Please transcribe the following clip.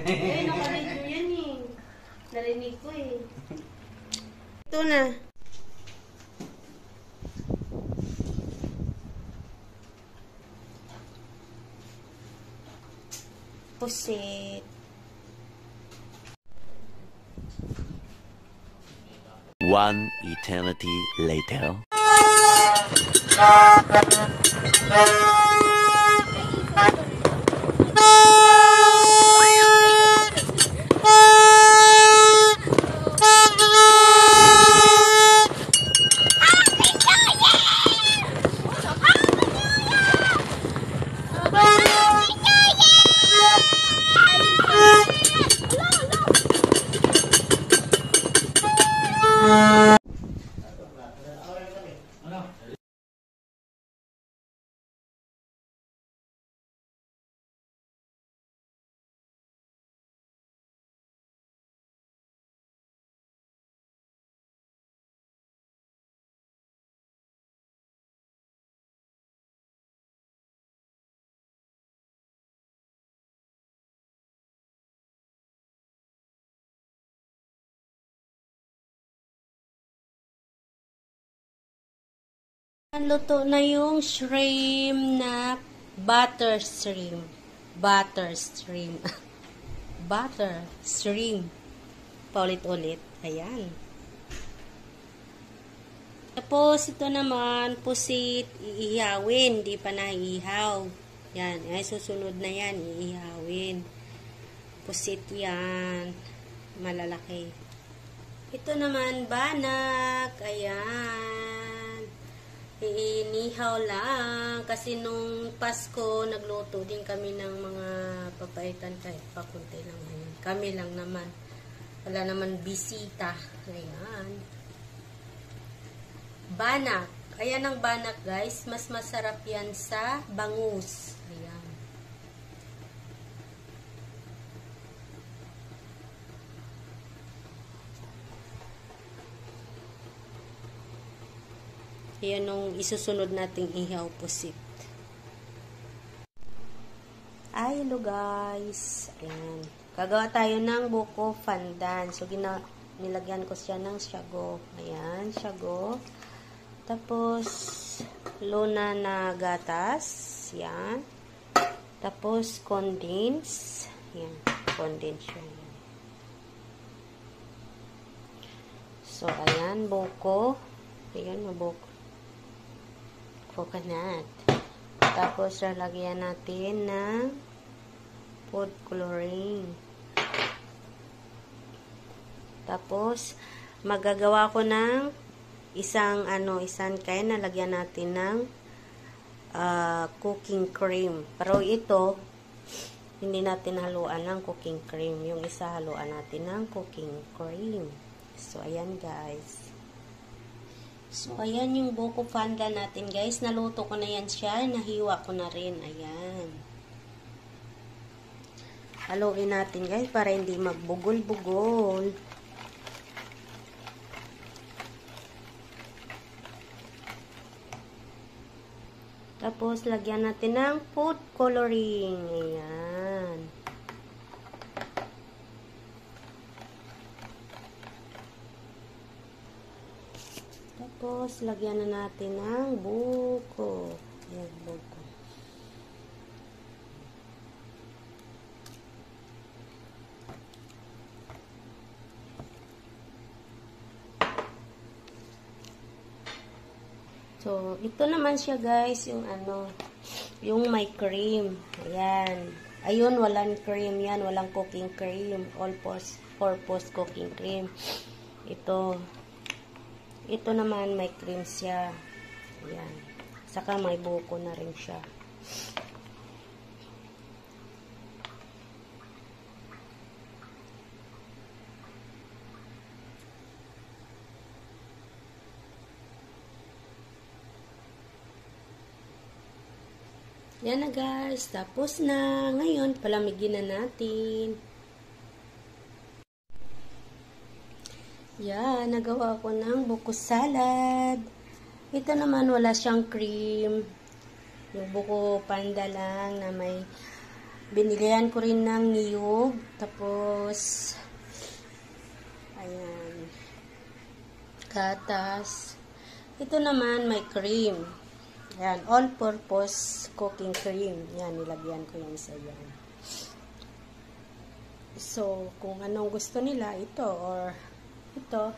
Eh, naka-video yan eh. Narinig ko eh. Ito na. Pusit. One eternity later. Luto na yung shrimp na butter shrimp. Butter shrimp. Butter shrimp. Paulit-ulit. Ayan. Tapos, ito naman, pusit, iihawin. Di pa naiihaw. Yan. Ay, susunod na yan. Iihawin. Pusit yan. Malalaki. Ito naman, banak. Ayan. Inihaw lang. Kasi nung Pasko, nagluto din kami ng mga papaitan kahit pakunti lang. Ayan. Kami lang naman. Wala naman bisita. Ayan. Banak. Ayan ang banak, guys. Mas masarap yan sa bangus. Ayan. Ayan yung isusunod nating ihaw pusit. Ay, hello guys. Ayan. Gagawa tayo ng buko pandan. So, nilagyan ko siya ng syago. Ayan, syago. Tapos, luna na gatas. Ayan. Tapos, condense. Ayan, condense siya. So, ayan, buko. Ayan, mabuko. Coconut. Tapos, lalagyan natin ng food coloring. Tapos, magagawa ko ng isang kain na lagyan natin ng cooking cream. Pero ito, hindi natin haluan ng cooking cream. Yung isa, haluan natin ng cooking cream. So, ayan guys. So, ayan yung buko pandan natin, guys. Naluto ko na yan siya. Nahiwa ko na rin. Ayan. Haluin natin, guys, para hindi magbugol-bugol. Tapos, lagyan natin ng food coloring. Ayan. Tapos, lagyan na natin ng buko. Ayan, buko. So, ito naman siya guys, yung may cream. Ayan. Ayun, walang cream yan. Walang cooking cream. All-purpose cooking cream. Ito naman may cream siya. Ayan. Saka may buko na rin siya. Yan na guys. Tapos na. Ngayon, palamigin na natin. Yan, nagawa ko ng buko salad. Ito naman wala siyang cream. Yung buko panda lang na may Binilihan ko rin ng niyog. Tapos, ayan, gatas. Ito naman may cream. Ayan, all-purpose cooking cream. Yan, nilagyan ko yung isa yan. So, kung anong gusto nila, ito or ito.